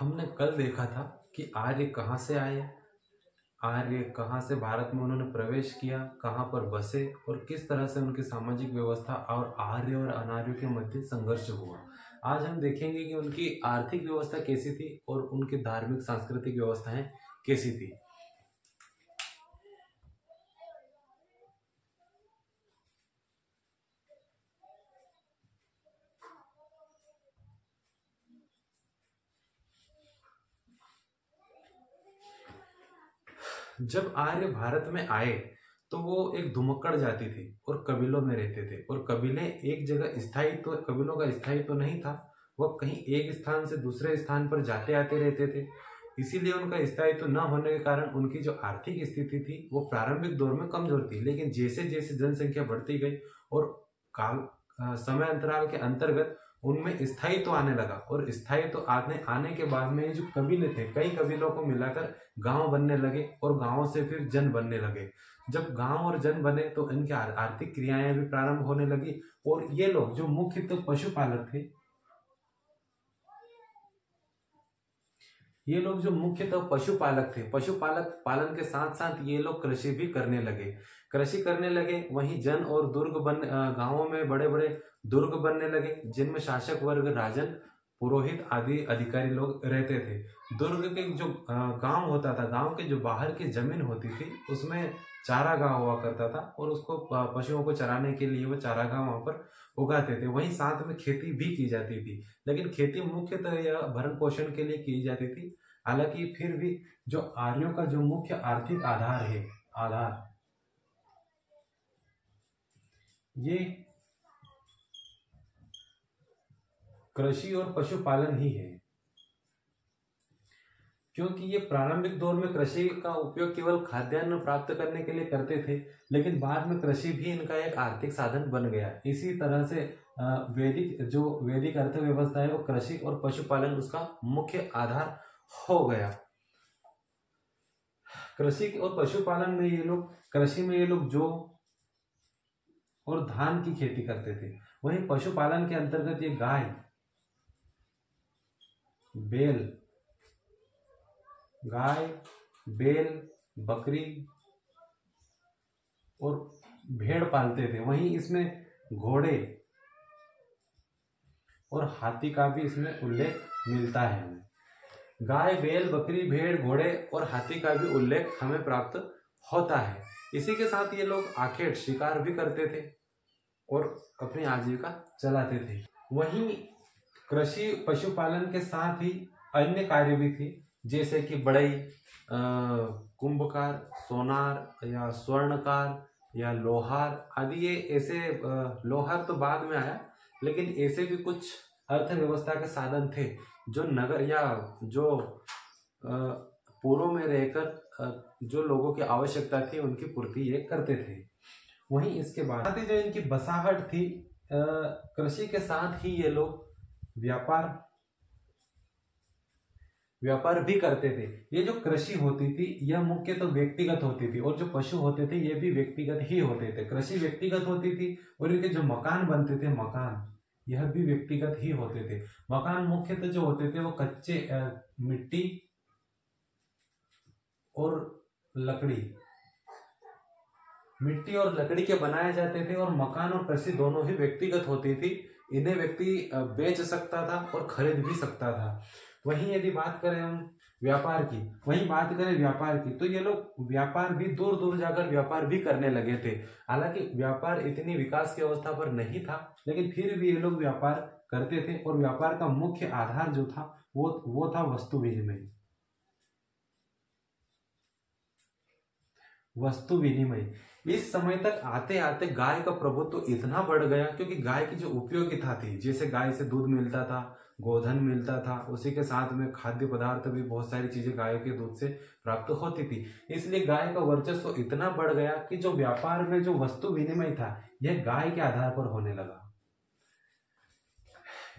हमने कल देखा था कि आर्य कहाँ से आए, आर्य कहाँ से भारत में उन्होंने प्रवेश किया, कहाँ पर बसे और किस तरह से उनकी सामाजिक व्यवस्था और आर्य और अनार्य के मध्य संघर्ष हुआ। आज हम देखेंगे कि उनकी आर्थिक व्यवस्था कैसी थी और उनकी धार्मिक सांस्कृतिक व्यवस्थाएं कैसी थी। जब आर्य भारत में आए तो वो एक धुमक्कड़ जाति थी और कबीलों में रहते थे, और कबीले एक जगह स्थायित्व, कबीलों का स्थायित्व नहीं था। वह कहीं एक स्थान से दूसरे स्थान पर जाते आते रहते थे। इसीलिए उनका स्थायित्व न होने के कारण उनकी जो आर्थिक स्थिति थी वो प्रारंभिक दौर में कमजोर थी, लेकिन जैसे जैसे जनसंख्या बढ़ती गई और काल समय अंतराल के अंतर्गत उनमें स्थायित्व आने लगा, और स्थायित्व आने के बाद में ये जो कबीले थे, कई कबीलों को मिलाकर गांव बनने लगे और गांवों से फिर जन बनने लगे। जब गांव और जन बने तो इनकी आर्थिक क्रियाएं भी प्रारंभ होने लगी, और ये लोग जो मुख्यतः पशुपालक थे, ये लोग जो मुख्यतः पशुपालक थे, पशुपालक पालन के साथ साथ ये लोग कृषि भी करने लगे। कृषि करने लगे, वहीं जन और गांवों में बड़े बड़े दुर्ग बनने लगे, जिनमें शासक वर्ग, राजन, पुरोहित आदि अधिकारी लोग रहते थे। दुर्ग के जो गांव होता था, गांव के जो बाहर की जमीन होती थी उसमें चारागाह हुआ करता था, और उसको पशुओं को चराने के लिए वो चारागाह वहां पर उगाते थे। वहीं साथ में खेती भी की जाती थी, लेकिन खेती मुख्यतः या भरण पोषण के लिए की जाती थी। हालांकि फिर भी जो आर्यों का जो मुख्य आर्थिक आधार ये कृषि और पशुपालन ही है, क्योंकि ये प्रारंभिक दौर में कृषि का उपयोग केवल खाद्यान्न प्राप्त करने के लिए करते थे, लेकिन बाद में कृषि भी इनका एक आर्थिक साधन बन गया। इसी तरह से वैदिक अर्थव्यवस्था है वो कृषि और पशुपालन उसका मुख्य आधार हो गया। कृषि और पशुपालन में ये लोग, कृषि में ये लोग जौ और धान की खेती करते थे। वहीं पशुपालन के अंतर्गत ये गाय, बैल, बकरी और भेड़ पालते थे। वहीं इसमें घोड़े और हाथी का भी इसमें उल्लेख मिलता है हमें। गाय, बैल, बकरी, भेड़, घोड़े और हाथी का भी उल्लेख हमें प्राप्त होता है। इसी के साथ ये लोग आखेट शिकार भी करते थे और अपनी आजीविका चलाते थे। वहीं कृषि पशुपालन के साथ ही अन्य कार्य भी थे, जैसे कि बढ़ई, कुंभकार, सोनार या स्वर्णकार या लोहार आदि। ये ऐसे लोहार तो बाद में आया, लेकिन ऐसे भी कुछ अर्थव्यवस्था के साधन थे जो नगर या जो पूर्व में रहकर जो लोगों की आवश्यकता थी उनकी पूर्ति ये करते थे। वहीं इसके बाद जो इनकी बसाहट थी, कृषि के साथ ही ये लोग व्यापार भी करते थे। ये जो कृषि होती थी यह मुख्य तो व्यक्तिगत होती थी, और जो पशु होते थे ये भी व्यक्तिगत ही होते थे। कृषि व्यक्तिगत होती थी, और इनके जो मकान बनते थे, मकान यह भी व्यक्तिगत ही होते थे। मकान मुख्यतः जो होते थे वो कच्चे मिट्टी और लकड़ी के बनाए जाते थे, और मकान और कृषि दोनों ही व्यक्तिगत होती थी। इन्हें व्यक्ति बेच सकता था और खरीद भी सकता था। वहीं यदि बात करें हम व्यापार की, तो ये लोग व्यापार भी दूर दूर जाकर व्यापार भी करने लगे थे। हालांकि व्यापार इतनी विकास की अवस्था पर नहीं था, लेकिन फिर भी ये लोग व्यापार करते थे, और व्यापार का मुख्य आधार जो था वो था वस्तु विनिमय। इस समय तक आते आते गाय का प्रभुत्व इतना बढ़ गया, क्योंकि गाय की जो उपयोगिता थी, जैसे गाय से दूध मिलता था, गोधन मिलता था, उसी के साथ में खाद्य पदार्थ भी, बहुत सारी चीजें गाय के दूध से प्राप्त होती थी। इसलिए गाय का वर्चस्व इतना बढ़ गया कि जो व्यापार में जो वस्तु विनिमय था यह गाय के आधार पर होने लगा।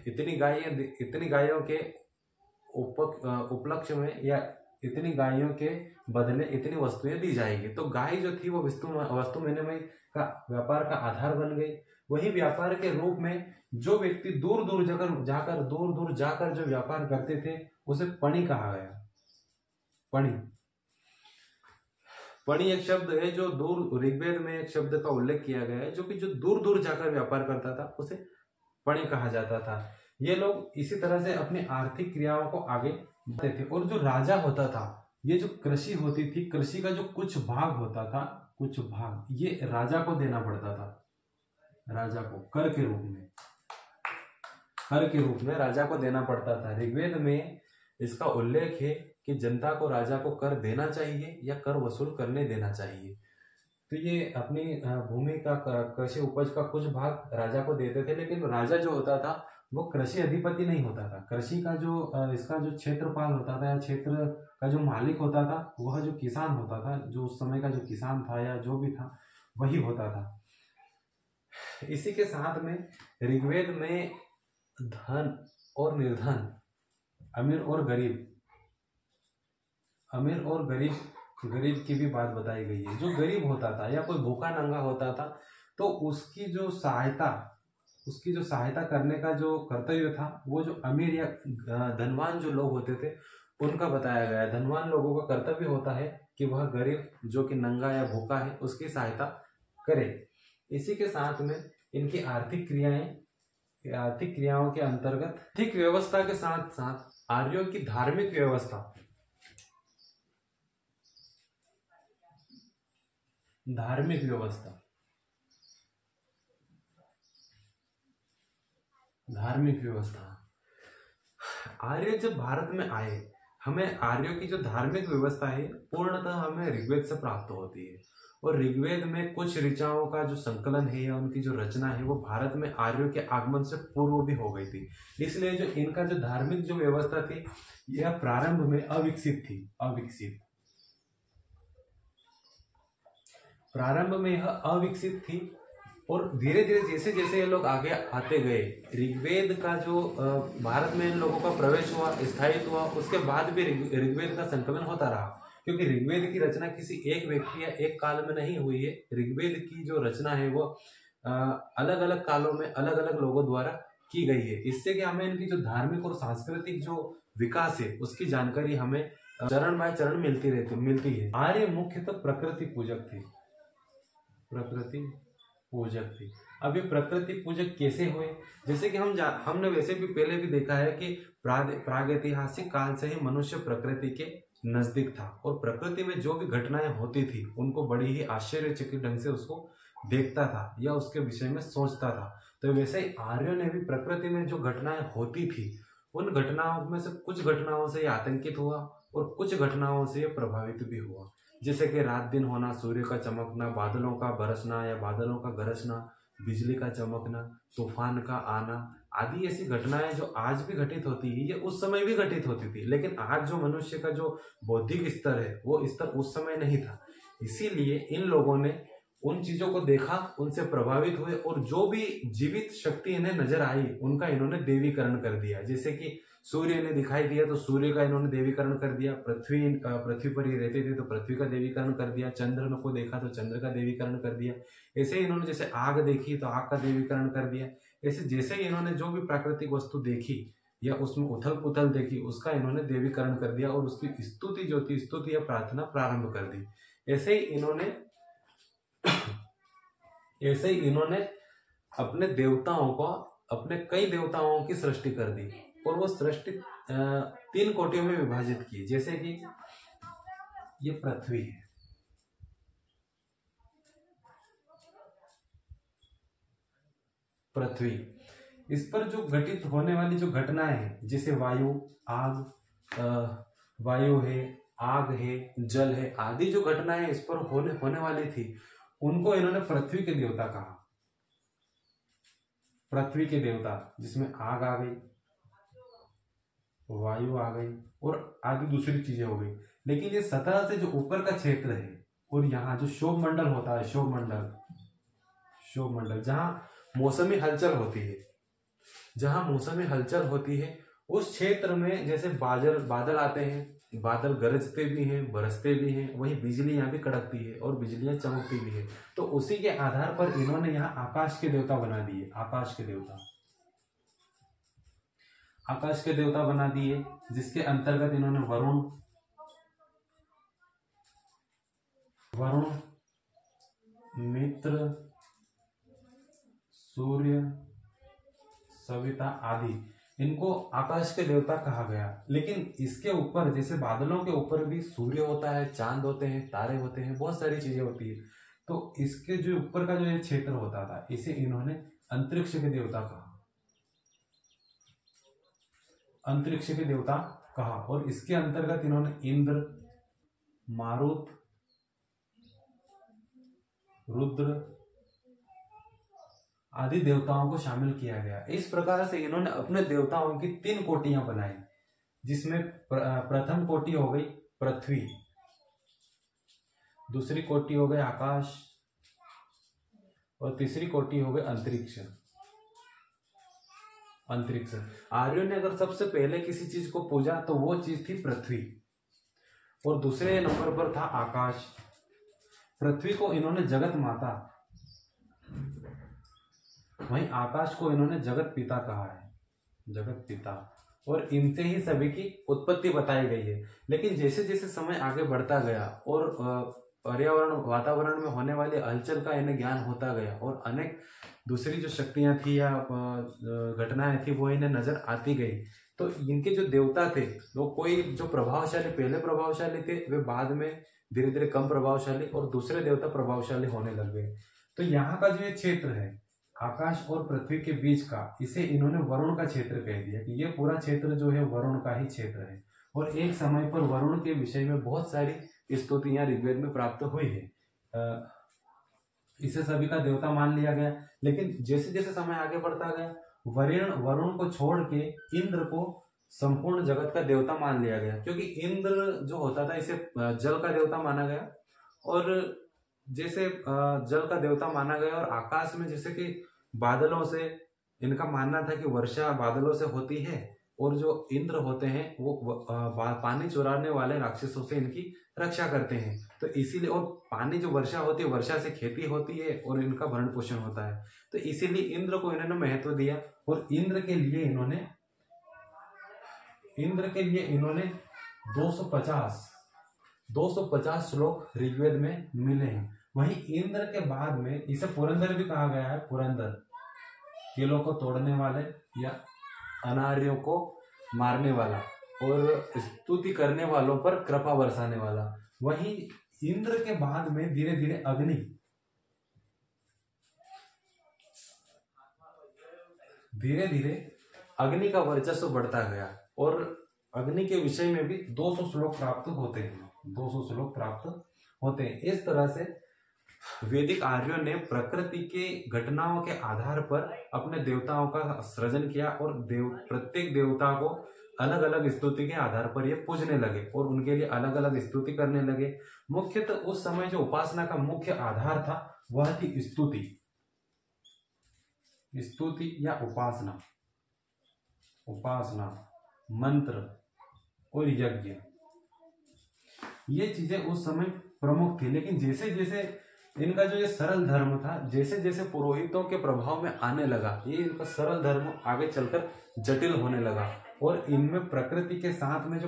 इतनी गायों के उपलक्ष्य में या इतनी गायों के बदले इतनी वस्तुएं दी जाएगी, तो गाय जो थी वो वस्तु विनिमय का व्यापार का आधार बन गई। वही व्यापार के रूप में जो व्यक्ति दूर दूर जाकर जो व्यापार करते थे उसे पणि कहा गया। पणि पणि एक शब्द है जो दूर, ऋग्वेद में एक शब्द का उल्लेख किया गया है जो कि जो दूर दूर जाकर व्यापार करता था उसे पणि कहा जाता था। ये लोग इसी तरह से अपनी आर्थिक क्रियाओं को आगे बढ़ाते थे। और जो राजा होता था, ये जो कृषि होती थी, कृषि का जो कुछ भाग होता था, कुछ भाग ये राजा को देना पड़ता था। राजा को कर के रूप में राजा को देना पड़ता था। ऋग्वेद में इसका उल्लेख है कि जनता को राजा को कर देना चाहिए या कर वसूल करने देना चाहिए। तो ये अपनी भूमि का, कृषि उपज का कुछ भाग राजा को देते थे, लेकिन राजा जो होता था वो कृषि अधिपति नहीं होता था। कृषि का जो इसका जो क्षेत्रपाल होता था या क्षेत्र का जो मालिक होता था, वह जो किसान होता था, जो उस समय का जो किसान था या जो भी था वही होता था। इसी के साथ में ऋग्वेद में धन और निर्धन, अमीर और गरीब की भी बात बताई गई है। जो गरीब होता था या कोई भूखा नंगा होता था तो उसकी जो सहायता करने का जो कर्तव्य था वो जो अमीर या धनवान जो लोग होते थे उनका बताया गया है। धनवान लोगों का कर्तव्य होता है कि वह गरीब जो कि नंगा या भूखा है उसकी सहायता करे। इसी के साथ में इनकी आर्थिक क्रियाओं के अंतर्गत आर्थिक व्यवस्था के साथ साथ आर्यों की धार्मिक व्यवस्था, आर्य जब भारत में आए, हमें आर्यों की जो धार्मिक व्यवस्था है पूर्णतः हमें ऋग्वेद से प्राप्त होती है। और ऋग्वेद में कुछ ऋचाओं का जो संकलन है या उनकी जो रचना है वो भारत में आर्यों के आगमन से पूर्व भी हो गई थी। इसलिए जो इनका जो धार्मिक जो व्यवस्था थी यह प्रारंभ में अविकसित थी। प्रारंभ में यह अविकसित थी और धीरे धीरे जैसे जैसे ये लोग आगे आते गए, ऋग्वेद का जो भारत में इन लोगों का प्रवेश हुआ, स्थायित्व हुआ, उसके बाद भी ऋग्वेद का संकलन होता रहा। क्योंकि ऋग्वेद की रचना किसी एक व्यक्ति या एक काल में नहीं हुई है। ऋग्वेद की जो रचना है वो अलग अलग कालों में अलग अलग लोगों द्वारा की गई है। इससे कि हमें इनकी जो धार्मिक और सांस्कृतिक जो विकास है उसकी जानकारी हमें चरण बाय चरण मिलती है। आर्य मुख्यतः प्रकृति पूजक थे। अब ये प्रकृति पूजक कैसे हुए? जैसे कि हमने वैसे भी पहले भी देखा है कि प्रागैतिहासिक काल से ही मनुष्य प्रकृति के नजदीक था और प्रकृति में जो भी घटनाएं होती थी उनको बड़ी ही आश्चर्यचकित ढंग से उसको देखता था या उसके विषय में सोचता था। तो वैसे ही आर्यों ने भी प्रकृति में जो घटनाएं होती थी उन घटनाओं में से कुछ घटनाओं से आतंकित हुआ और कुछ घटनाओं से प्रभावित भी हुआ। जैसे कि रात दिन होना, सूर्य का चमकना, बादलों का बरसना या बादलों का गरजना, बिजली का चमकना, तूफान का आना आदि ऐसी घटनाएं जो आज भी घटित होती है, ये उस समय भी घटित होती थी। लेकिन आज जो मनुष्य का जो बौद्धिक स्तर है वो स्तर उस समय नहीं था। इसीलिए इन लोगों ने उन चीजों को देखा, उनसे प्रभावित हुए और जो भी जीवित शक्ति इन्हें नजर आई उनका इन्होंने देवीकरण कर दिया। जैसे कि सूर्य ने दिखाई दिया तो सूर्य का इन्होंने देवीकरण कर दिया, पृथ्वी पर ही रहते थे तो पृथ्वी का देवीकरण कर दिया, चंद्र को देखा तो चंद्र का देवीकरण कर दिया। ऐसे ही इन्होंने जैसे आग देखी तो आग का देवीकरण कर दिया। ऐसे जैसे ही इन्होंने जो भी प्राकृतिक वस्तु देखी या उसमें उथल पुथल देखी उसका इन्होंने देवीकरण कर दिया और उसकी स्तुति या प्रार्थना प्रारंभ कर दी। ऐसे ही इन्होंने अपने कई देवताओं की सृष्टि कर दी और वो सृष्टि 3 कोटियों में विभाजित की। जैसे कि ये पृथ्वी है, इस पर जो घटित होने वाली जो घटनाएं हैं जैसे वायु है, आग है, जल है आदि जो घटनाएं इस पर होने वाली थी उनको इन्होंने पृथ्वी के देवता कहा। पृथ्वी के देवता जिसमें आग आ गई, वायु आ गई और आदि दूसरी चीजें हो गई। लेकिन ये सतह से जो ऊपर का क्षेत्र है और यहाँ जो शोभ मंडल होता है, शोभ मंडल जहाँ मौसमी हलचल होती है, उस क्षेत्र में जैसे बादल बादल आते हैं, बादल गरजते भी हैं, बरसते भी हैं, वहीं बिजलियां भी कड़कती है और बिजलियां चमकती भी है। तो उसी के आधार पर इन्होंने यहाँ आकाश के देवता बना दिए, आकाश के देवता, आकाश के देवता बना दिए, जिसके अंतर्गत इन्होंने वरुण, वरुण, मित्र, सूर्य, सविता आदि, इनको आकाश के देवता कहा गया। लेकिन इसके ऊपर जैसे बादलों के ऊपर भी सूर्य होता है, चांद होते हैं, तारे होते हैं, बहुत सारी चीजें होती है। तो इसके जो ऊपर का जो ये क्षेत्र होता था, इसे इन्होंने अंतरिक्ष के देवता कहा, अंतरिक्ष के देवता कहा। और इसके अंतर्गत इन्होंने इंद्र, मारुत, रुद्र आदि देवताओं को शामिल किया गया। इस प्रकार से इन्होंने अपने देवताओं की 3 कोटियां बनाई, जिसमें प्रथम कोटि हो गई पृथ्वी, दूसरी कोटि हो गई आकाश, और तीसरी कोटि हो गई अंतरिक्ष। अंतरिक्ष, आर्यों ने अगर सबसे पहले किसी चीज को पूजा तो वो चीज थी पृथ्वी, और दूसरे नंबर पर था आकाश। पृथ्वी को इन्होंने जगत माता, वहीं आकाश को इन्होंने जगत पिता कहा है, जगत पिता, और इनसे ही सभी की उत्पत्ति बताई गई है। लेकिन जैसे जैसे समय आगे बढ़ता गया और पर्यावरण वातावरण में होने वाली हलचल का इन्हें ज्ञान होता गया, और अनेक दूसरी जो शक्तियां थी या घटनाएं थी वो इन्हें नजर आती गई, तो इनके जो देवता थे वो कोई जो प्रभावशाली पहले प्रभावशाली थे वे बाद में धीरे धीरे कम प्रभावशाली और दूसरे देवता प्रभावशाली होने लग गए। तो यहाँ का जो ये क्षेत्र है आकाश और पृथ्वी के बीच का, इसे इन्होंने वरुण का क्षेत्र कह दिया कि ये पूरा क्षेत्र जो है वरुण का ही क्षेत्र है। और एक समय पर वरुण के विषय में बहुत सारी स्तुतियां ऋग्वेद में प्राप्त हुई है, इसे सभी का देवता मान लिया गया। लेकिन जैसे जैसे समय आगे बढ़ता गया वरुण को छोड़ के इंद्र को संपूर्ण जगत का देवता मान लिया गया, क्योंकि इंद्र जो होता था इसे जल का देवता माना गया, और जैसे जल का देवता माना गया, और आकाश में जैसे कि बादलों से इनका मानना था कि वर्षा बादलों से होती है, और जो इंद्र होते हैं वो पानी चुराने वाले राक्षसों से इनकी रक्षा करते हैं। तो इसीलिए, और पानी जो वर्षा होती है, वर्षा से खेती होती है और इनका भरण पोषण होता है, तो इसीलिए इंद्र को इन्होंने महत्व दिया। और इंद्र के लिए इन्होंने 250 श्लोक ऋग्वेद में मिले हैं। वहीं इंद्र के बाद में इसे पुरंदर भी कहा गया है, पुरंदर, किलों को तोड़ने वाले या अनार्यों को मारने वाला और स्तुति करने वालों पर कृपा बरसाने वाला। वहीं इंद्र के बाद में धीरे धीरे अग्नि का वर्चस्व बढ़ता गया, और अग्नि के विषय में भी 200 श्लोक प्राप्त होते हैं, 200 श्लोक प्राप्त होते हैं। इस तरह से वैदिक आर्यों ने प्रकृति के घटनाओं के आधार पर अपने देवताओं का सृजन किया, और प्रत्येक देवता को अलग अलग स्तुति के आधार पर ये पूजने लगे और उनके लिए अलग अलग स्तुति करने लगे। मुख्यतः उस समय जो उपासना का मुख्य आधार था वह थी स्तुति या उपासना, मंत्र और यज्ञ, ये चीजें उस समय प्रमुख थी। लेकिन जैसे जैसे इनका जो ये सरल धर्म था, जैसे जैसे पुरोहितों के प्रभाव में आने लगा, ये इनका सरल धर्म आगे चलकर जटिल होने लगा, और इनमें प्रकृति के साथ में जो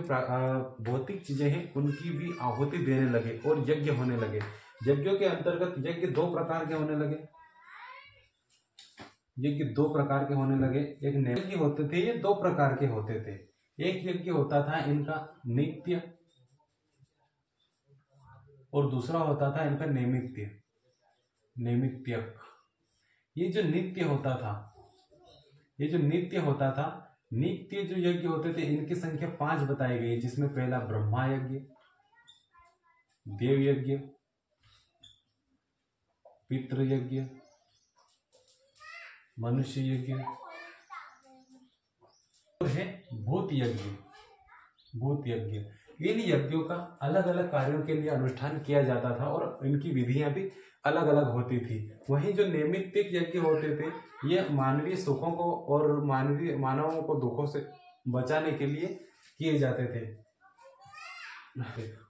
भौतिक चीजें हैं उनकी भी आहुति देने लगे और यज्ञ होने लगे। यज्ञों के अंतर्गत यज्ञ 2 प्रकार के होने लगे, एक यज्ञ होते थे, ये 2 प्रकार के होते थे। एक यज्ञ होता था इनका नित्य, और दूसरा होता था इनका नैमित्तिक। ये जो नित्य होता था, नित्य जो यज्ञ होते थे इनकी संख्या 5 बताई गई, जिसमें पहला ब्रह्मा यज्ञ, देव यज्ञ, पितृ यज्ञ, मनुष्य यज्ञ, और है भूत यज्ञ। इन यज्ञों का अलग अलग कार्यों के लिए अनुष्ठान किया जाता था, और इनकी विधियां भी अलग अलग होती थी। वहीं जो नैमित्तिक यज्ञ होते थे ये मानवीय सुखों को और मानवों को दुखों से बचाने के लिए किए जाते थे।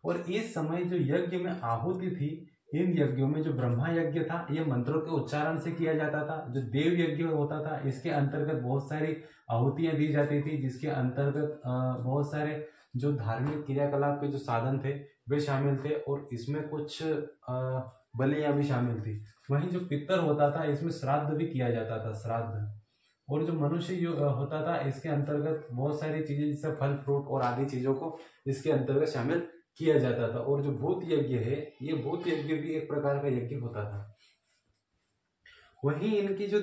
और इस समय जो यज्ञ में आहुति थी, इन यज्ञों में जो ब्रह्मा यज्ञ था ये मंत्रों के उच्चारण से किया जाता था। जो देव यज्ञ होता था इसके अंतर्गत बहुत सारी आहुतियां दी जाती थी, जिसके अंतर्गत बहुत सारे जो धार्मिक क्रियाकलाप के जो साधन थे वे शामिल थे, और इसमें कुछ बलियां भी शामिल थी। वहीं जो पितर होता था इसमें श्राद्ध भी किया जाता था, श्राद्ध। और जो मनुष्य होता था इसके अंतर्गत बहुत सारी चीजें जैसे फल फ्रूट और आदि चीजों को इसके अंतर्गत शामिल किया जाता था। और जो भूत यज्ञ है, ये भूत यज्ञ भी एक प्रकार का यज्ञ होता था। वहीं इनकी जो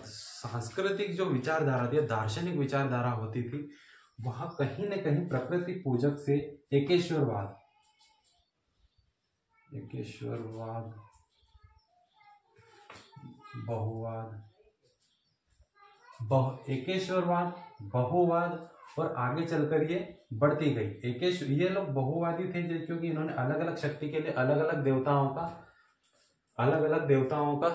सांस्कृतिक जो विचारधारा थी, दार्शनिक विचारधारा होती थी, वह कहीं न कहीं प्रकृति पूजक से एकेश्वरवाद, एकेश्वरवाद, बहुवाद और आगे चलकर ये बढ़ती गई। ये लोग बहुवादी थे क्योंकि इन्होंने अलग अलग शक्ति के लिए अलग अलग देवताओं का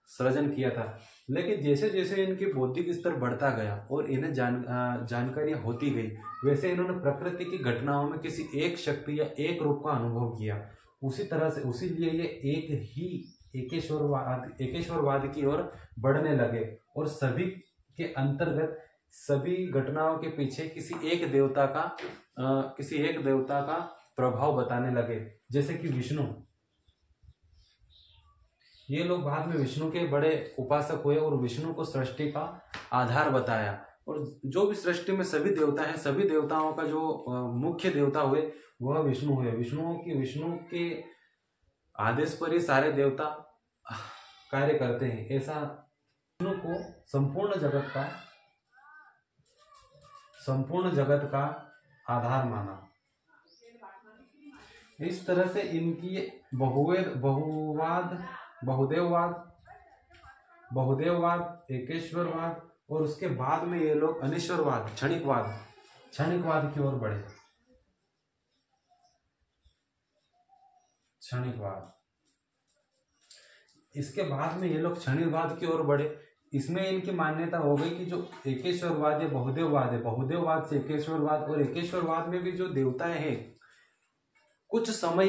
सृजन किया था। लेकिन जैसे जैसे इनकी बौद्धिक स्तर बढ़ता गया और इन्हें जानकारियां होती गई, वैसे इन्होंने प्रकृति की घटनाओं में किसी एक शक्ति या एक रूप का अनुभव किया। उसी तरह से उसीलिए ये एक ही एकेश्वरवाद की ओर बढ़ने लगे, और सभी के अंतर्गत सभी घटनाओं के पीछे किसी एक देवता का प्रभाव बताने लगे। जैसे कि विष्णु, ये लोग बाद में विष्णु के बड़े उपासक हुए और विष्णु को सृष्टि का आधार बताया। और जो भी सृष्टि में सभी देवता हैं, सभी देवताओं का जो मुख्य देवता हुए वह विष्णु हुए। विष्णु के आदेश पर ही सारे देवता कार्य करते हैं। ऐसा विष्णु को संपूर्ण जगत का आधार माना। इस तरह से इनकी बहुदेववाद, एकेश्वरवाद, और उसके बाद में ये लोग अनिश्वरवाद, क्षणिकवाद की ओर बढ़े। इसके बाद में ये लोग क्षणिकवाद की ओर बढ़े। इसमें इनकी मान्यता हो गई कि जो एकेश्वरवाद या बहुदेववाद से एकेश्वरवाद, और एकेश्वरवाद में भी जो देवताएं हैं कुछ समय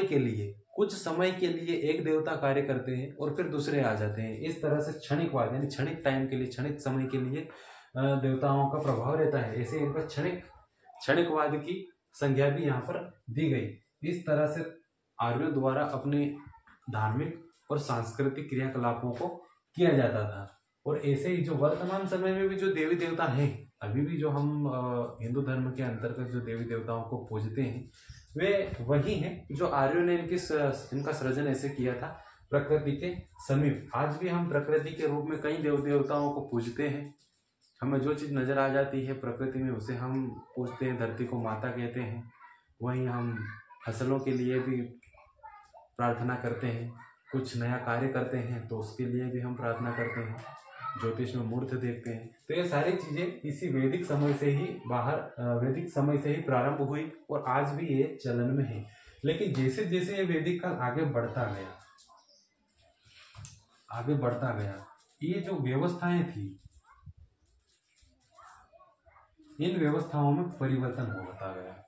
के लिए एक देवता कार्य करते हैं और फिर दूसरे आ जाते हैं। इस तरह से क्षणिकवाद यानी क्षणिक टाइम के लिए, क्षणिक समय के लिए देवताओं का प्रभाव रहता है। ऐसे इनका क्षणिकवाद की संज्ञा भी यहाँ पर दी गई। इस तरह से आर्यों द्वारा अपने धार्मिक और सांस्कृतिक क्रियाकलापों को किया जाता था। और ऐसे ही जो वर्तमान समय में भी जो देवी देवता हैं, अभी भी जो हम हिंदू धर्म के अंतर्गत जो देवी देवताओं को पूजते हैं, वे वही हैं जो आर्यों ने इनका सृजन ऐसे किया था प्रकृति के समीप। आज भी हम प्रकृति के रूप में कई देव देवताओं को पूजते हैं। हमें जो चीज़ नजर आ जाती है प्रकृति में उसे हम पूजते हैं, धरती को माता कहते हैं। वहीं हम फसलों के लिए भी प्रार्थना करते हैं, कुछ नया कार्य करते हैं तो उसके लिए भी हम प्रार्थना करते हैं, ज्योतिष में मुहूर्त देखते हैं। तो ये सारी चीजें इसी वैदिक समय से ही प्रारंभ हुई और आज भी ये चलन में है। लेकिन जैसे जैसे ये वैदिक काल आगे बढ़ता गया, ये जो व्यवस्थाएं थी, इन व्यवस्थाओं में परिवर्तन होता गया।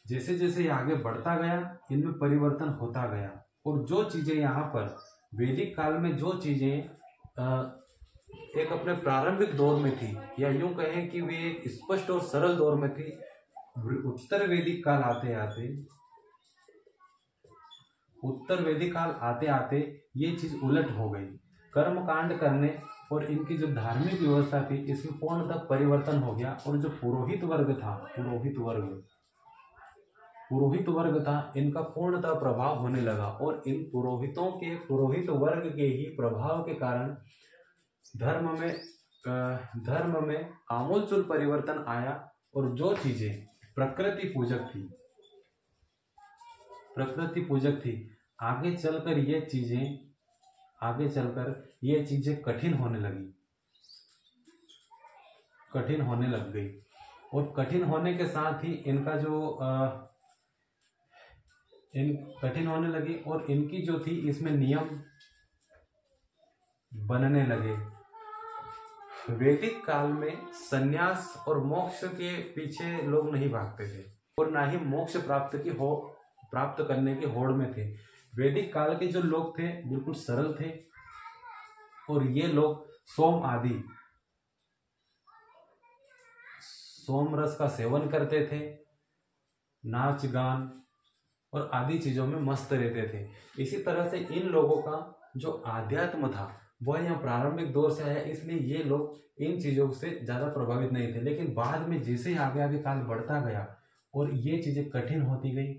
जैसे जैसे ये आगे बढ़ता गया, इनमें परिवर्तन होता गया। और जो चीजें यहाँ पर वैदिक काल में जो चीजें एक अपने प्रारंभिक दौर में थी, या यूं कहें कि वे एक स्पष्ट और सरल दौर में थी, उत्तर वैदिक काल आते आते ये चीज उलट हो गई। कर्म कांड करने और इनकी जो धार्मिक व्यवस्था थी इसमें पूर्णतः परिवर्तन हो गया। और जो पुरोहित वर्ग था इनका पूर्णतः प्रभाव होने लगा। और इन पुरोहित वर्ग के ही प्रभाव के कारण धर्म में आमूलचूल परिवर्तन आया। और जो चीजें प्रकृति पूजक थी, आगे चलकर ये चीजें कठिन होने लग गई। और कठिन होने के साथ ही इनका जो कठिन होने लगी और इनकी जो थी इसमें नियम बनने लगे। वैदिक काल में संन्यास और मोक्ष के पीछे लोग नहीं भागते थे और ना ही मोक्ष प्राप्त करने की होड़ में थे। वैदिक काल के जो लोग थे बिल्कुल सरल थे और ये लोग सोम रस का सेवन करते थे, नाच गान और आदि चीजों में मस्त रहते थे। इसी तरह से इन लोगों का जो आध्यात्म था वह यहाँ प्रारंभिक दौर से आया, इसलिए ये लोग इन चीजों से ज्यादा प्रभावित नहीं थे। लेकिन बाद में जैसे ही आगे आगे काल बढ़ता गया और ये चीजें कठिन होती गई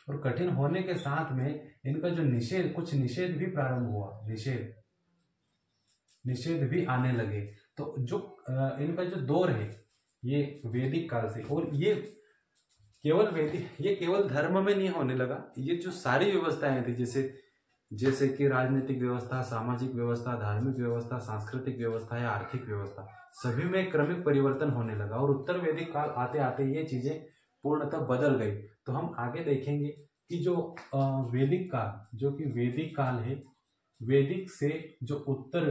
और कठिन होने के साथ में इनका जो कुछ निषेध भी प्रारंभ हुआ, निषेध भी आने लगे। तो जो इनका जो दौर है ये वैदिक काल से, और ये केवल धर्म में नहीं होने लगा। ये जो सारी व्यवस्थाएं थी जैसे कि राजनीतिक व्यवस्था, सामाजिक व्यवस्था, धार्मिक व्यवस्था, सांस्कृतिक व्यवस्था या आर्थिक व्यवस्था, सभी में क्रमिक परिवर्तन होने लगा और उत्तर वैदिक काल आते आते ये चीजें पूर्णतः बदल गई। तो हम आगे देखेंगे कि जो वैदिक काल, जो कि वैदिक काल है, वैदिक से जो उत्तर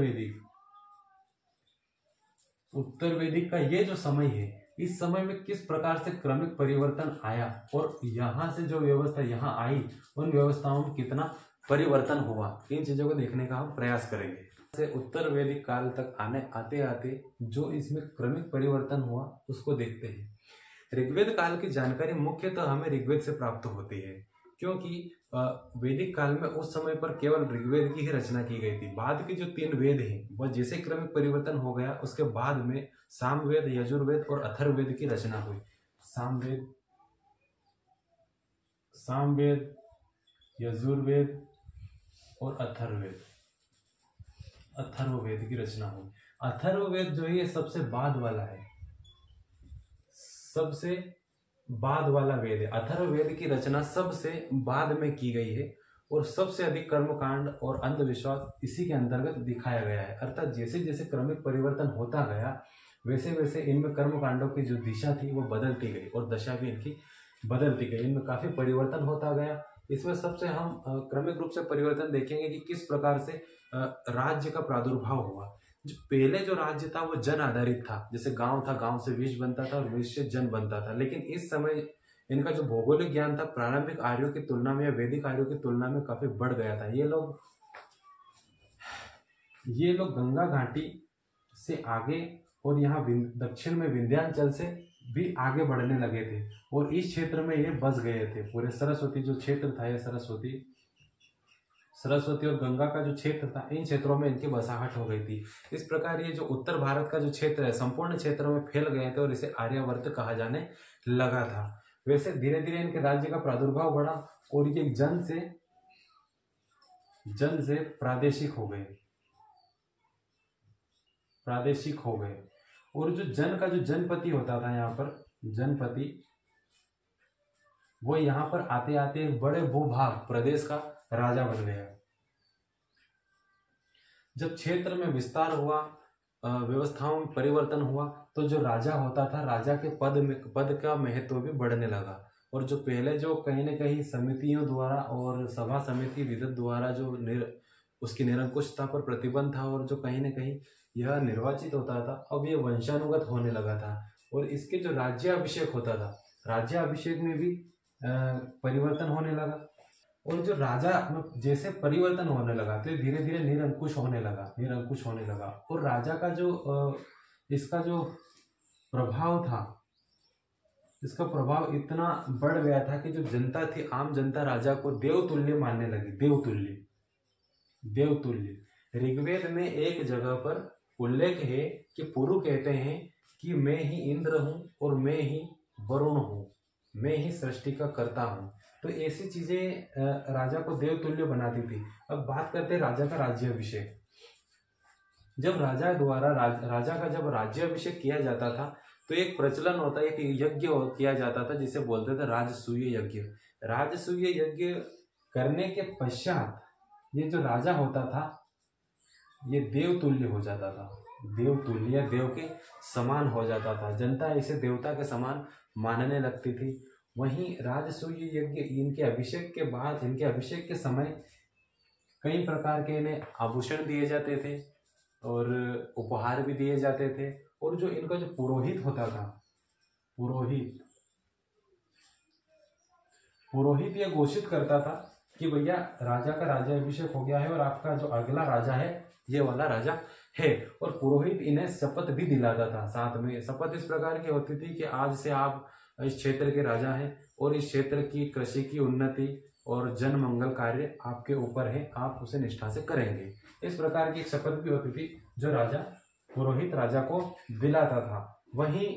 वैदिक का ये जो समय है, इस समय में किस प्रकार से क्रमिक परिवर्तन आया और यहाँ से जो व्यवस्था यहाँ आई उन व्यवस्थाओं में कितना परिवर्तन हुआ, इन चीजों को देखने का हम प्रयास करेंगे। से उत्तर वैदिक काल तक आते आते जो इसमें क्रमिक परिवर्तन हुआ उसको देखते हैं। ऋग्वेद काल की जानकारी मुख्यतः हमें ऋग्वेद से प्राप्त होती है, क्योंकि वैदिक काल में उस समय पर केवल ऋग्वेद की ही रचना की गई थी। बाद के जो 3 वेद हैं वह जैसे क्रमिक परिवर्तन हो गया, उसके बाद में सामवेद, यजुर्वेद और अथर्ववेद की रचना हुई। सामवेद, यजुर्वेद और अथर्ववेद की रचना हुई। अथर्ववेद जो है ये सबसे बाद वाला है, सबसे बाद वाला वेद है। अथर्ववेद की रचना सबसे बाद में की गई है और सबसे अधिक कर्मकांड और अंधविश्वास इसी के अंतर्गत दिखाया गया है। अर्थात जैसे जैसे क्रमिक परिवर्तन होता गया वैसे वैसे इनमें कर्मकांडों की जो दिशा थी वो बदलती गई और दशा भी इनकी बदलती गई, इनमें काफी परिवर्तन होता गया। इसमें सबसे हम क्रमिक रूप से परिवर्तन देखेंगे कि किस प्रकार से राज्य का प्रादुर्भाव हुआ। जो पहले जो राज्य था वो जन आधारित था, जैसे गांव था, गांव से विष बनता था और विष से जन बनता था। लेकिन इस समय इनका जो भौगोलिक ज्ञान था प्रारंभिक आर्यों की तुलना में या वैदिक आर्यों की तुलना में काफी बढ़ गया था। ये लोग गंगा घाटी से आगे और यहाँ दक्षिण में विंध्याचल से भी आगे बढ़ने लगे थे और इस क्षेत्र में ये बस गए थे। पूरे सरस्वती जो क्षेत्र था, ये सरस्वती और गंगा का जो क्षेत्र था, इन क्षेत्रों में इनकी बसाहट हो गई थी। इस प्रकार ये जो उत्तर भारत का जो क्षेत्र है संपूर्ण क्षेत्रों में फैल गए थे और इसे आर्यावर्त कहा जाने लगा था। वैसे धीरे धीरे इनके राज्य का प्रादुर्भाव बढ़ा और ये जन से प्रादेशिक हो गए और जो जन का जो जनपति होता था, यहाँ पर जनपति, वो यहाँ पर आते आते बड़े भूभाग प्रदेश का राजा बन गया। जब क्षेत्र में विस्तार हुआ, व्यवस्थाओं में परिवर्तन हुआ, तो जो राजा होता था, राजा के पद का महत्व भी बढ़ने लगा और जो पहले जो कहीं न कहीं समितियों द्वारा और सभा समिति विदत द्वारा जो उसकी निरंकुशता पर प्रतिबंध था और जो कहीं न कहीं यह निर्वाचित होता था, अब ये वंशानुगत होने लगा था और इसके जो राज्याभिषेक होता था, राज्याभिषेक में भी परिवर्तन होने लगा और जो राजा जैसे परिवर्तन होने लगा तो धीरे धीरे निरंकुश होने लगा और राजा का जो इसका जो प्रभाव था, इसका प्रभाव इतना बढ़ गया था कि जो जनता थी, आम जनता राजा को देवतुल्य मानने लगी। देवतुल्य। ऋग्वेद में एक जगह पर उल्लेख है कि पुरु कहते हैं कि मैं ही इंद्र हूं और मैं ही वरुण हूं, मैं ही सृष्टि का कर्ता हूं। तो ऐसी चीजें राजा को देवतुल्य बनाती थी। अब बात करते हैं राजा का राज्याभिषेक। जब राजा का जब राज्याभिषेक किया जाता था तो एक प्रचलन होता है, एक यज्ञ किया जाता था जिसे बोलते थे राजसूय यज्ञ। राजसूय यज्ञ करने के पश्चात ये जो राजा होता था ये देवतुल्य हो जाता था, देवतुल्य, देव के समान हो जाता था। जनता इसे देवता के समान मानने लगती थी। वहीं राजसूय यज्ञ इनके अभिषेक के समय कई प्रकार के इन्हें आभूषण दिए जाते थे और उपहार भी दिए जाते थे। और जो इनका जो पुरोहित होता था, पुरोहित ये घोषित करता था कि भैया राजा का राज्याभिषेक हो गया है और आपका जो अगला राजा है ये वाला राजा है। और पुरोहित इन्हें शपथ भी दिलाता था साथ में। शपथ इस प्रकार की होती थी कि आज से आप इस क्षेत्र के राजा हैं और इस क्षेत्र की कृषि की उन्नति और जन मंगल कार्य आपके ऊपर है, आप उसे निष्ठा से करेंगे। इस प्रकार की एक शपथ भी होती थी जो पुरोहित राजा को दिलाता था। वहीं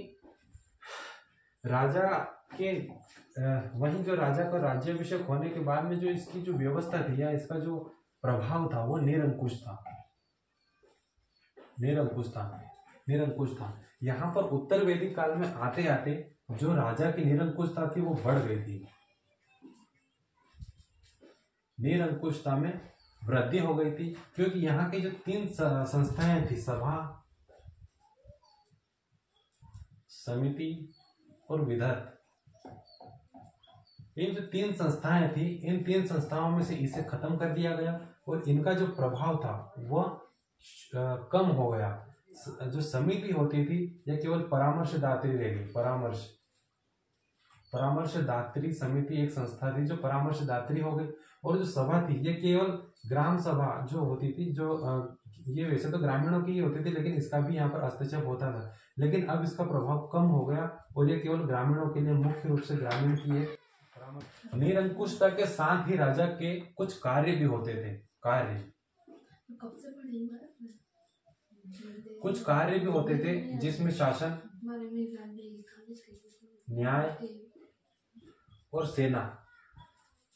जो राजा का राज्याभिषेक होने के बाद में जो इसकी जो व्यवस्था थी या इसका जो प्रभाव था वो निरंकुश था। यहाँ पर उत्तर वैदिक काल में आते आते जो राजा की निरंकुशता थी वो बढ़ गई थी, निरंकुशता में वृद्धि हो गई थी। क्योंकि यहाँ की जो 3 संस्थाएं थी, सभा, समिति और विधत, इन जो 3 संस्थाएं थी, इन 3 संस्थाओं में से इसे खत्म कर दिया गया और इनका जो प्रभाव था वह कम हो गया। जो समिति होती थी यह केवल परामर्शदात्री रह गई। परामर्शदात्री समिति एक संस्था थी जो परामर्शदात्री हो गई। और जो सभा थी ये केवल ग्राम सभा जो होती थी, जो ये वैसे तो ग्रामीणों की ही होती थी लेकिन इसका भी यहाँ पर हस्तक्षेप होता था। लेकिन अब इसका प्रभाव कम हो गया और ये केवल ग्रामीणों के लिए, मुख्य रूप से ग्रामीण की है। निरंकुशता के साथ ही राजा के कुछ कार्य भी होते थे। कुछ कार्य भी होते थे जिसमें शासन, न्याय और सेना,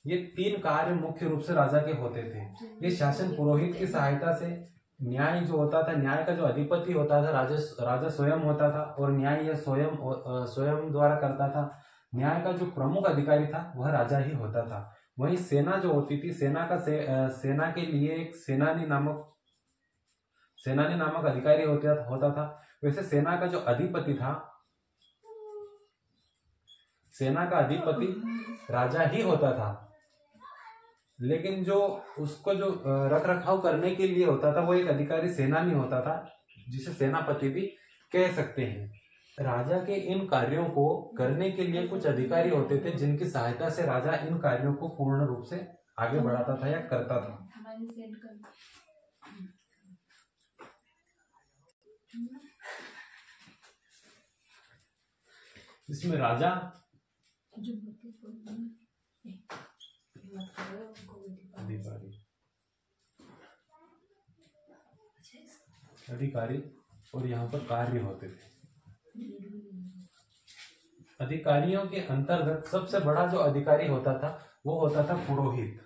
ये 3 कार्य मुख्य रूप से राजा के होते थे। ये शासन पुरोहित की सहायता से, न्याय जो होता था, न्याय का जो अधिपति होता था राजा स्वयं होता था और न्याय यह स्वयं द्वारा करता था। न्याय का जो प्रमुख अधिकारी था वह राजा ही होता था। वहीं सेना जो होती थी, सेना के लिए एक सेनानी नामक अधिकारी होता था। वैसे सेना का जो अधिपति था, सेना का अधिपति राजा ही होता था, लेकिन जो उसको जो रख रखाव करने के लिए होता था वो एक अधिकारी सेनानी होता था, जिसे सेनापति भी कह सकते हैं। राजा के इन कार्यों को करने के लिए कुछ अधिकारी होते थे जिनकी सहायता से राजा इन कार्यों को पूर्ण रूप से आगे बढ़ाता था या करता था। इसमें राजा अधिकारी और यहाँ पर कार्य होते थे। अधिकारियों के अंतर्गत सबसे बड़ा जो अधिकारी होता था वो होता था पुरोहित।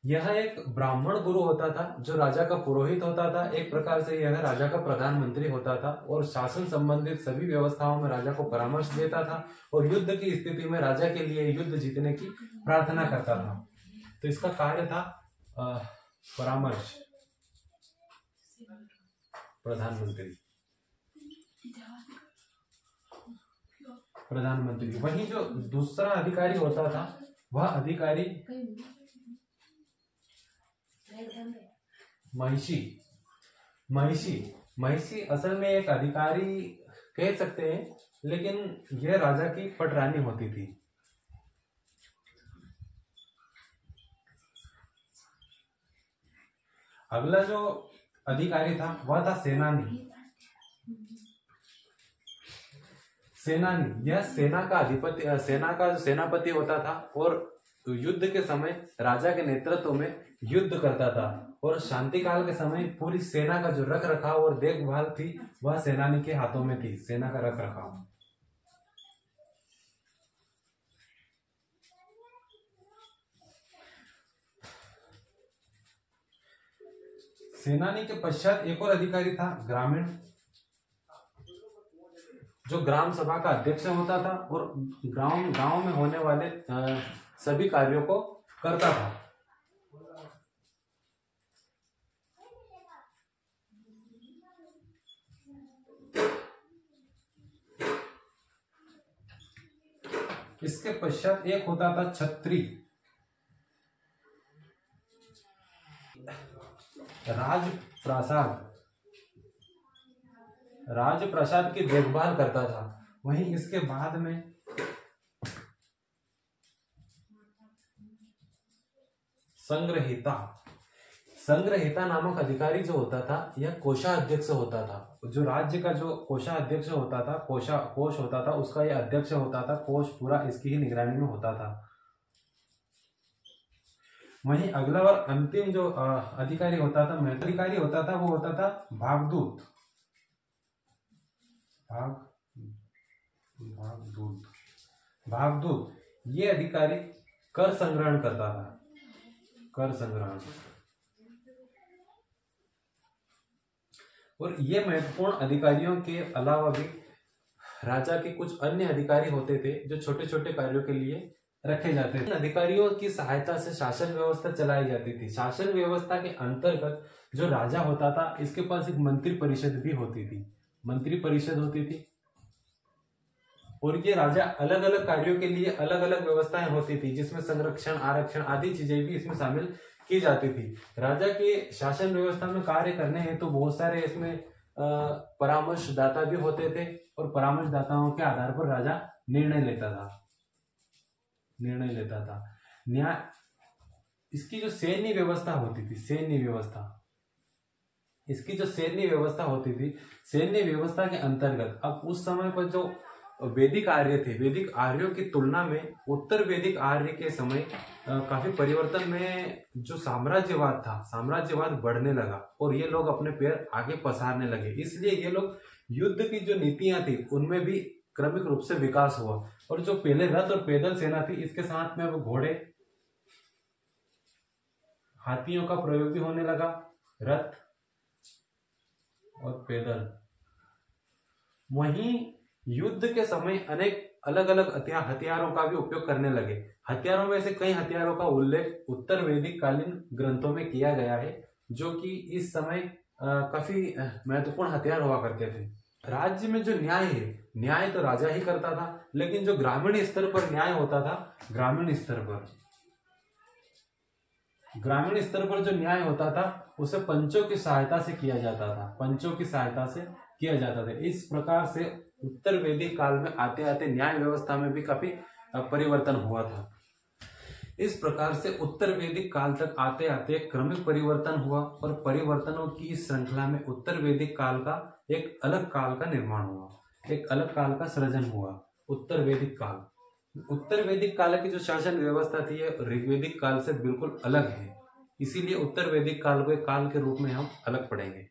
यह एक ब्राह्मण गुरु होता था जो राजा का पुरोहित होता था। एक प्रकार से यह राजा का प्रधानमंत्री होता था और शासन संबंधित सभी व्यवस्थाओं में राजा को परामर्श देता था और युद्ध की स्थिति में राजा के लिए युद्ध जीतने की प्रार्थना करता था। तो इसका कार्य था परामर्श। प्रधानमंत्री। वही जो दूसरा अधिकारी होता था वह अधिकारी महिषी असल में एक अधिकारी कह सकते हैं, लेकिन यह राजा की पटरानी होती थी। अगला जो अधिकारी था वह था सेनानी। यह सेना का अधिपति, सेना का सेनापति होता था और युद्ध के समय राजा के नेतृत्व में युद्ध करता था और शांति काल के समय पूरी सेना का जो रख रखाव और देखभाल थी वह सेनानी के हाथों में थी। सेना का रख रखाव। सेनानी के पश्चात एक और अधिकारी था ग्रामीण, जो ग्राम सभा का अध्यक्ष होता था और गांव में होने वाले सभी कार्यों को करता था। इसके पश्चात एक होता था छत्री। राजप्रासाद राजप्रासाद की देखभाल करता था। वहीं इसके बाद में संग्रहिता नामक अधिकारी जो होता था, यह कोषाध्यक्ष होता था। जो राज्य का जो कोषाध्यक्ष होता था, कोष होता था, उसका यह अध्यक्ष होता था। कोष पूरा इसकी ही निगरानी में होता था। वहीं अगला और अंतिम जो अधिकारी होता था, अधिकारी होता था, वो होता था भागदूत। भागदूत ये अधिकारी कर संग्रहण करता था। कर संग्रहण। और ये महत्वपूर्ण अधिकारियों के अलावा भी राजा के कुछ अन्य अधिकारी होते थे जो छोटे छोटे कार्यों के लिए रखे जाते थे। इन अधिकारियों की सहायता से शासन व्यवस्था चलाई जाती थी। शासन व्यवस्था के अंतर्गत जो राजा होता था, इसके पास एक मंत्री परिषद भी होती थी। मंत्री परिषद होती थी और ये राजा अलग अलग कार्यों के लिए अलग अलग व्यवस्थाएं होती थी, जिसमें संरक्षण, आरक्षण आदि चीजें भी इसमें शामिल की जाती थी। राजा के शासन व्यवस्था में कार्य करने हैं तो बहुत सारे इसमें परामर्शदाता भी होते थे और परामर्शदाताओं के आधार पर राजा निर्णय लेता था। न्याय, इसकी जो सैन्य व्यवस्था होती थी, सैन्य व्यवस्था के अंतर्गत अब उस समय पर जो वैदिक आर्य थे, वैदिक आर्यों की तुलना में उत्तर वैदिक आर्य के समय काफी परिवर्तन में जो साम्राज्यवाद बढ़ने लगा और ये लोग अपने पैर आगे पसारने लगे। इसलिए ये लोग युद्ध की जो नीतियां थी उनमें भी क्रमिक रूप से विकास हुआ और जो पहले रथ और पैदल सेना थी, इसके साथ में अब घोड़े, हाथियों का प्रयोग भी होने लगा। रथ और पैदल। वहीं युद्ध के समय अनेक अलग अलग हथियारों का भी उपयोग करने लगे। हथियारों में से कई हथियारों का उल्लेख उत्तर वैदिक कालीन ग्रंथों में किया गया है, जो कि इस समय काफी महत्वपूर्ण हथियार हुआ करते थे। राज्य में जो न्याय है, न्याय तो राजा ही करता था, लेकिन जो ग्रामीण स्तर पर न्याय होता था, ग्रामीण स्तर पर जो न्याय होता था उसे पंचों की सहायता से किया जाता था। इस प्रकार से उत्तर वैदिक काल में आते आते न्याय व्यवस्था में भी काफी परिवर्तन हुआ था। इस प्रकार से उत्तर वैदिक काल तक आते आते क्रमिक परिवर्तन हुआ और परिवर्तनों की श्रृंखला में उत्तर वैदिक काल का एक अलग काल का निर्माण हुआ, एक अलग काल का सृजन हुआ। उत्तर वैदिक काल की जो शासन व्यवस्था थी ये ऋग्वैदिक काल से बिल्कुल अलग है, इसीलिए उत्तर वैदिक काल को एक काल के रूप में हम अलग पढ़ेंगे।